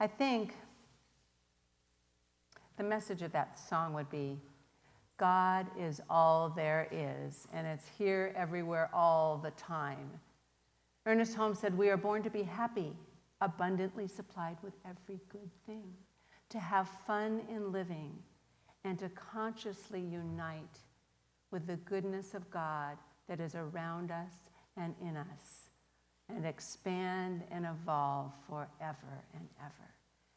I think the message of that song would be, God is all there is, and it's here everywhere all the time. Ernest Holmes said, we are born to be happy, abundantly supplied with every good thing, to have fun in living, and to consciously unite with the goodness of God that is around us and in us, and expand and evolve forever and ever.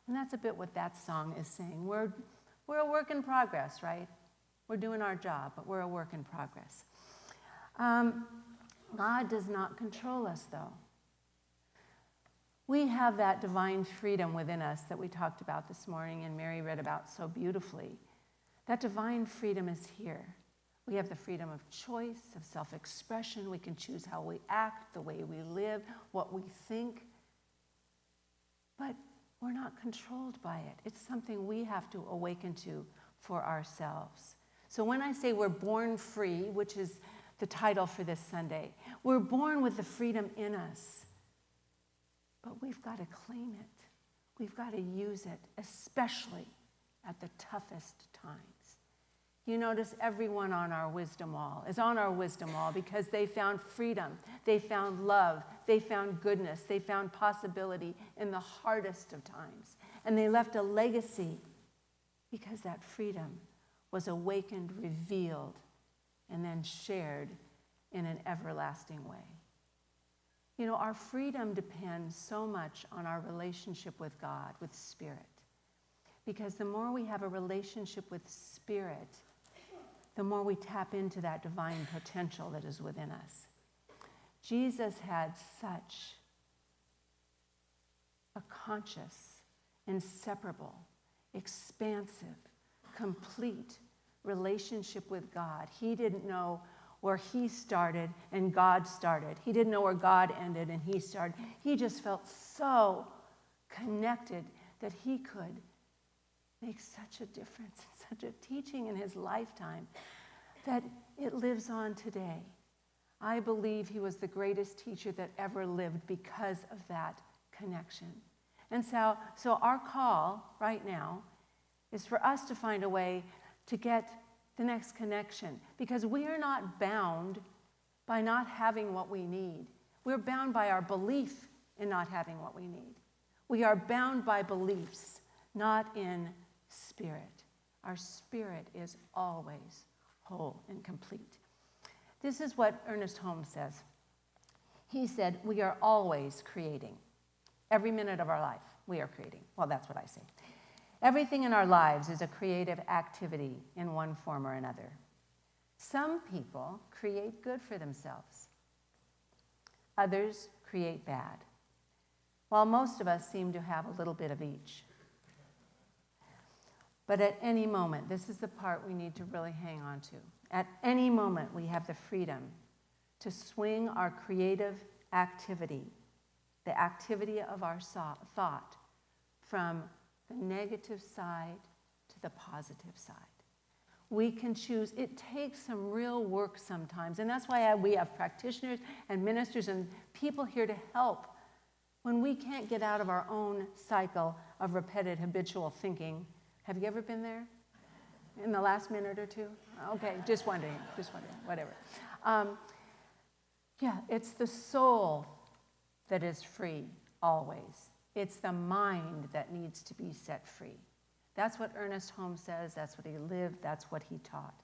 And that's a bit what that song is saying. We're a work in progress, right? We're doing our job, but we're a work in progress. God does not control us, though. We have that divine freedom within us that we talked about this morning and Mary read about so beautifully. That divine freedom is here. We have the freedom of choice, of self-expression. We can choose how we act, the way we live, what we think. But we're not controlled by it. It's something we have to awaken to for ourselves. So when I say we're born free, which is the title for this Sunday, we're born with the freedom in us. But we've got to claim it. We've got to use it, especially at the toughest times. You notice everyone on our wisdom wall is on our wisdom wall because they found freedom, they found love, they found goodness, they found possibility in the hardest of times. And they left a legacy because that freedom was awakened, revealed, and then shared in an everlasting way. You know, our freedom depends so much on our relationship with God, with Spirit. Because the more we have a relationship with Spirit, the more we tap into that divine potential that is within us. Jesus had such a conscious, inseparable, expansive, complete relationship with God. He didn't know where he started and God started. He didn't know where God ended and he started. He just felt so connected that he could make such a difference, such a teaching in his lifetime that it lives on today. I believe he was the greatest teacher that ever lived because of that connection. And so our call right now is for us to find a way to get the next connection, because we are not bound by not having what we need. We're bound by our belief in not having what we need. We are bound by beliefs, not in spirit. Our spirit is always whole and complete. This is what Ernest Holmes says. He said, we are always creating. Every minute of our life, we are creating. Well, that's what I say. Everything in our lives is a creative activity in one form or another. Some people create good for themselves. Others create bad. While most of us seem to have a little bit of each. But at any moment, this is the part we need to really hang on to. At any moment, we have the freedom to swing our creative activity, the activity of our thought, from the negative side to the positive side. We can choose. It takes some real work sometimes, and that's why we have practitioners and ministers and people here to help when we can't get out of our own cycle of repetitive, habitual thinking. Have you ever been there in the last minute or two? Okay, just wondering, whatever. It's the soul that is free always. It's the mind that needs to be set free. That's what Ernest Holmes says, that's what he lived, that's what he taught.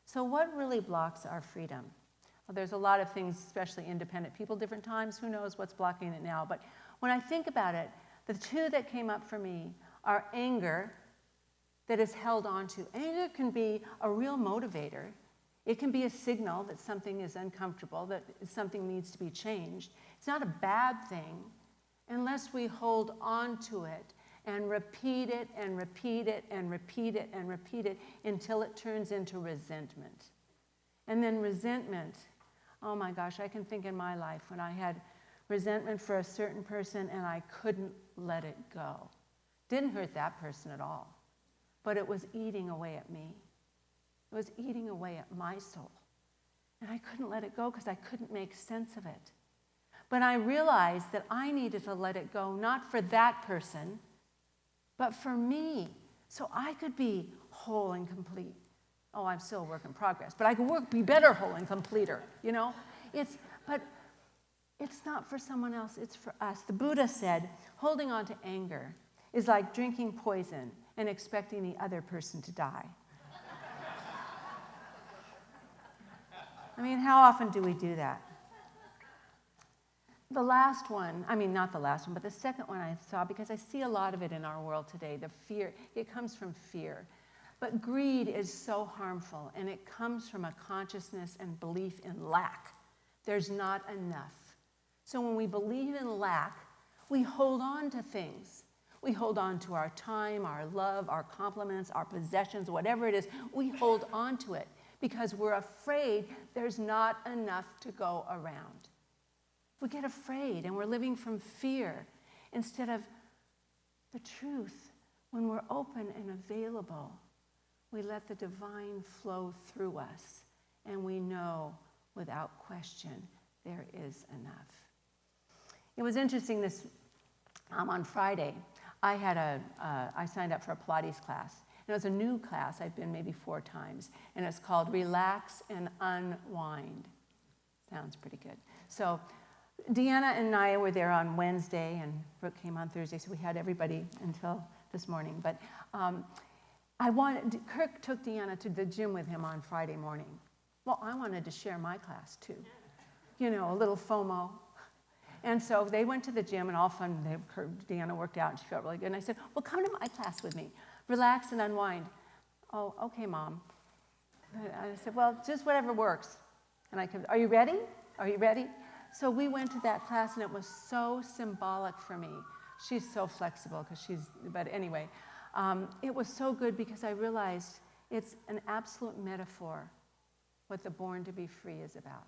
So what really blocks our freedom? Well, there's a lot of things, especially independent people, different times, who knows what's blocking it now. But when I think about it, the two that came up for me are anger that is held on to. Anger can be a real motivator. It can be a signal that something is uncomfortable, that something needs to be changed. It's not a bad thing unless we hold on to it and repeat it and repeat it and repeat it and repeat it until it turns into resentment. And then resentment, oh my gosh, I can think in my life when I had resentment for a certain person and I couldn't let it go. Didn't hurt that person at all, but it was eating away at me. It was eating away at my soul. And I couldn't let it go because I couldn't make sense of it. But I realized that I needed to let it go, not for that person, but for me, so I could be whole and complete. Oh, I'm still a work in progress, but I could be better whole and completer, you know? But it's not for someone else, it's for us. The Buddha said, holding on to anger is like drinking poison and expecting the other person to die. I mean, how often do we do that? The last one, I mean, not the last one, but the second one I saw, because I see a lot of it in our world today, the fear, it comes from fear. But greed is so harmful, and it comes from a consciousness and belief in lack. There's not enough. So when we believe in lack, we hold on to things. We hold on to our time, our love, our compliments, our possessions, whatever it is. We hold on to it because we're afraid there's not enough to go around. We get afraid, and we're living from fear instead of the truth. When we're open and available, we let the divine flow through us, and we know without question there is enough. It was interesting on Friday, I signed up for a Pilates class. And it was a new class. I've been maybe 4 times. And it's called Relax and Unwind. Sounds pretty good. So Deanna and Naya were there on Wednesday, and Brooke came on Thursday, so we had everybody until this morning. But Kirk took Deanna to the gym with him on Friday morning. Well, I wanted to share my class too. You know, a little FOMO. And so they went to the gym, and all fun, Deanna worked out, and she felt really good. And I said, well, come to my class with me. Relax and unwind. Oh, okay, Mom. And I said, well, just whatever works. And are you ready? Are you ready? So we went to that class, and it was so symbolic for me. She's so flexible, but anyway. It was so good because I realized it's an absolute metaphor what the Born to Be Free is about.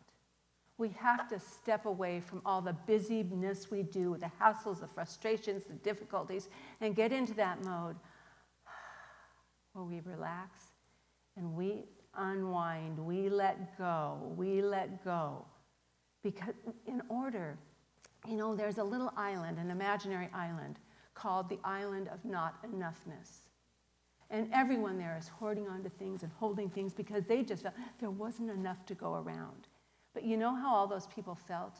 We have to step away from all the busyness we do, the hassles, the frustrations, the difficulties, and get into that mode where we relax and we unwind, we let go. Because in order, there's a little island, an imaginary island, called the island of not enoughness. And everyone there is hoarding onto things and holding things because they just felt there wasn't enough to go around. But you know how all those people felt?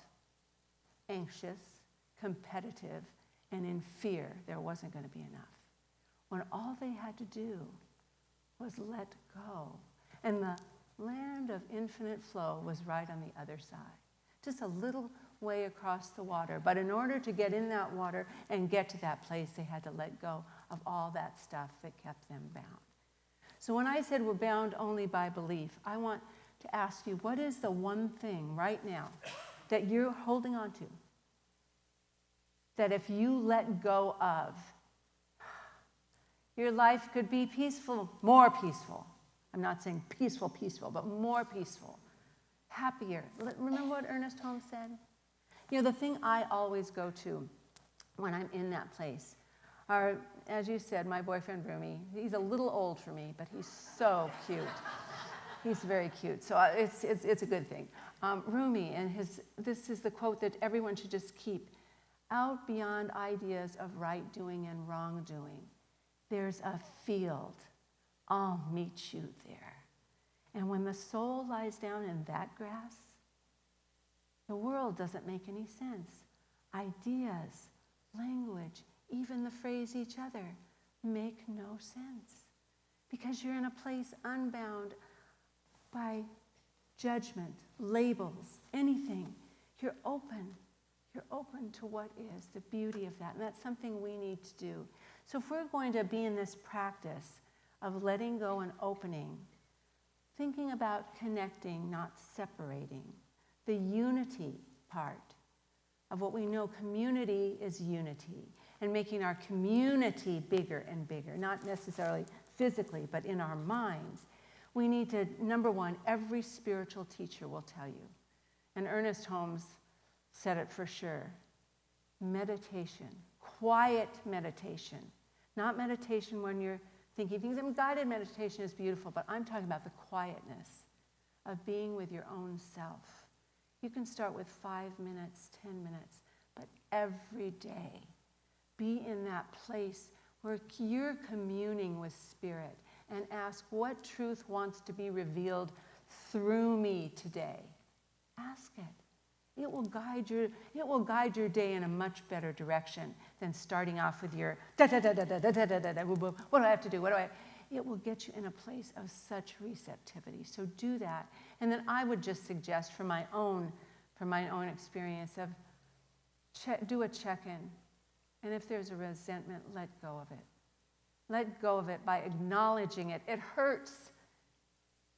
Anxious, competitive, and in fear there wasn't going to be enough. When all they had to do was let go. And the land of infinite flow was right on the other side. Just a little way across the water. But in order to get in that water and get to that place, they had to let go of all that stuff that kept them bound. So when I said we're bound only by belief, I want to ask you, what is the one thing right now that you're holding on to that if you let go of, your life could be peaceful, more peaceful. I'm not saying peaceful, but more peaceful, happier. Remember what Ernest Holmes said? The thing I always go to when I'm in that place are, as you said, my boyfriend Rumi. He's a little old for me, but he's so cute. He's very cute, so it's a good thing. Rumi, and this is the quote that everyone should just keep. Out beyond ideas of right doing and wrong doing, there's a field. I'll meet you there. And when the soul lies down in that grass, the world doesn't make any sense. Ideas, language, even the phrase each other make no sense. Because you're in a place unbound by judgment, labels, anything. You're open. You're open to what is, the beauty of that. And that's something we need to do. So if we're going to be in this practice of letting go and opening, thinking about connecting, not separating, the unity part of what we know community is unity, and making our community bigger and bigger, not necessarily physically, but in our minds. We need to, number one, every spiritual teacher will tell you, and Ernest Holmes said it for sure, meditation, quiet meditation, not meditation when you're thinking things. I mean, guided meditation is beautiful, but I'm talking about the quietness of being with your own self. You can start with 5 minutes, 10 minutes, but every day be in that place where you're communing with Spirit, and ask what truth wants to be revealed through me today. Ask it. It will guide your day in a much better direction than starting off with your what do I have to do? It will get you in a place of such receptivity. So do that. And then I would just suggest from my own experience of do a check-in. And if there's a resentment, let go of it. Let go of it by acknowledging it. It hurts.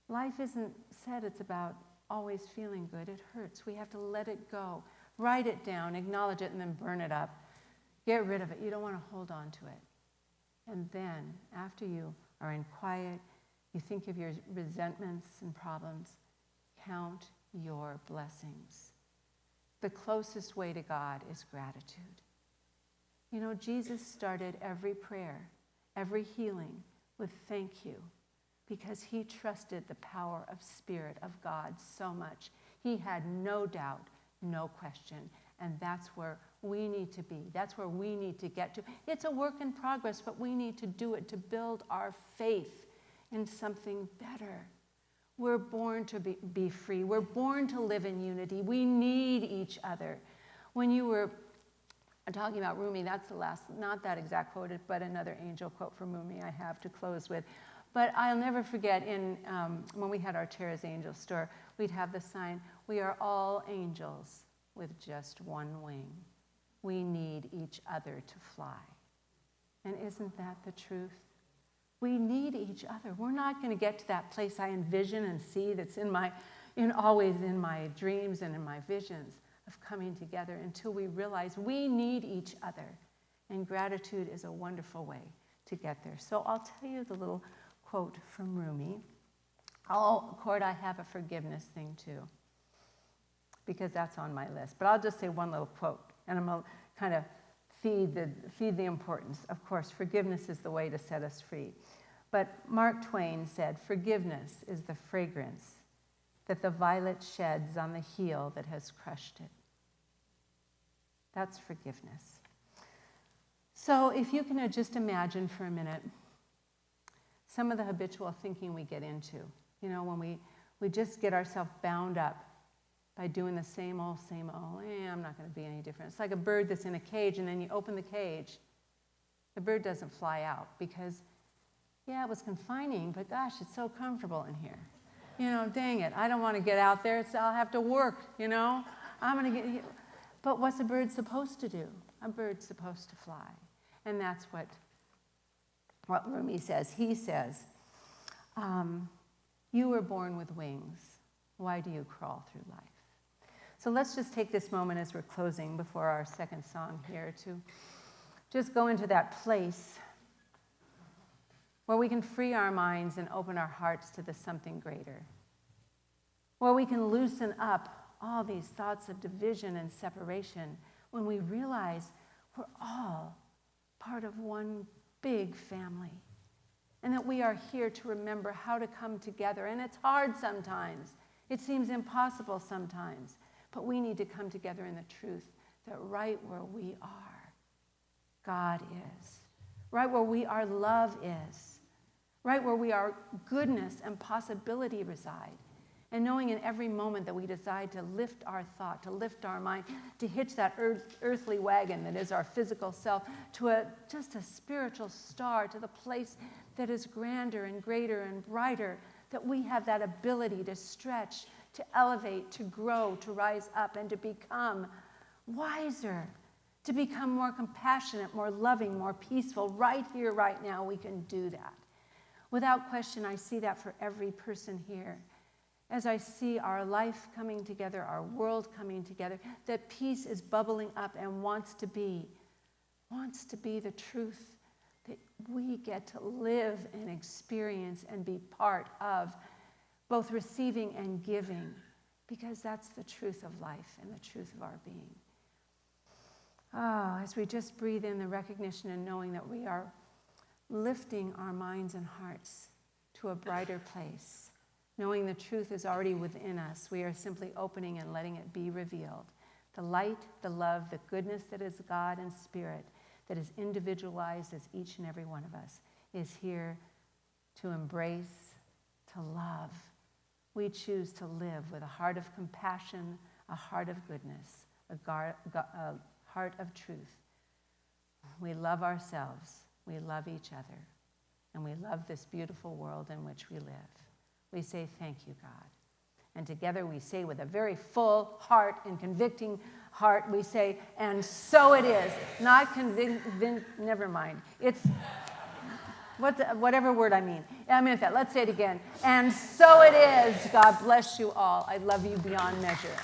Life isn't said it's about always feeling good. It hurts. We have to let it go. Write it down, acknowledge it, and then burn it up. Get rid of it. You don't want to hold on to it. And then, after you are in quiet, you think of your resentments and problems, count your blessings. The closest way to God is gratitude. You know, Jesus started every prayer, every healing with thank you, because he trusted the power of Spirit of God so much. He had no doubt, no question. And that's where we need to be. That's where we need to get to. It's a work in progress, but we need to do it to build our faith in something better. We're born to be free. We're born to live in unity. We need each other. When you were talking about Rumi, that's the last, not that exact quote, but another angel quote from Rumi I have to close with. But I'll never forget when we had our Tara's Angel store, we'd have the sign, "We are all angels with just one wing. We need each other to fly." And isn't that the truth? We need each other. We're not going to get to that place I envision and see that's always in my dreams and in my visions of coming together until we realize we need each other. And gratitude is a wonderful way to get there. So I'll tell you the little quote from Rumi. Cord, I have a forgiveness thing too, because that's on my list. But I'll just say one little quote, and I'm going to kind of feed the importance. Of course, forgiveness is the way to set us free. But Mark Twain said, "Forgiveness is the fragrance that the violet sheds on the heel that has crushed it." That's forgiveness. So if you can just imagine for a minute some of the habitual thinking we get into, when we just get ourselves bound up by doing the same old, I'm not going to be any different. It's like a bird that's in a cage, and then you open the cage. The bird doesn't fly out because, it was confining, but gosh, it's so comfortable in here. Dang it, I don't want to get out there. I'll have to work, I'm going to get... But what's a bird supposed to do? A bird's supposed to fly. And that's what Rumi says. He says, "You were born with wings. Why do you crawl through life?" So let's just take this moment as we're closing before our second song here to just go into that place where we can free our minds and open our hearts to the something greater, where we can loosen up all these thoughts of division and separation when we realize we're all part of one big family, and that we are here to remember how to come together. And it's hard sometimes. It seems impossible sometimes. But we need to come together in the truth that right where we are, God is. Right where we are, love is. Right where we are, goodness and possibility reside. And knowing in every moment that we decide to lift our thought, to lift our mind, to hitch that earthly wagon that is our physical self to just a spiritual star, to the place that is grander and greater and brighter, that we have that ability to stretch, to elevate, to grow, to rise up, and to become wiser, to become more compassionate, more loving, more peaceful. Right here, right now, we can do that. Without question, I see that for every person here. As I see our life coming together, our world coming together, that peace is bubbling up and wants to be the truth that we get to live and experience and be part of, both receiving and giving, because that's the truth of life and the truth of our being. As we just breathe in the recognition and knowing that we are lifting our minds and hearts to a brighter place, knowing the truth is already within us, we are simply opening and letting it be revealed. The light, the love, the goodness that is God and Spirit that is individualized as each and every one of us, is here to embrace, to love. We choose to live with a heart of compassion, a heart of goodness, a heart of truth. We love ourselves, we love each other, and we love this beautiful world in which we live. We say, thank you, God. And together we say with a very full heart and convicting heart, we say, and so it is. Not never mind. It's whatever word I mean. I meant that. Let's say it again. And so it is. God bless you all. I love you beyond measure.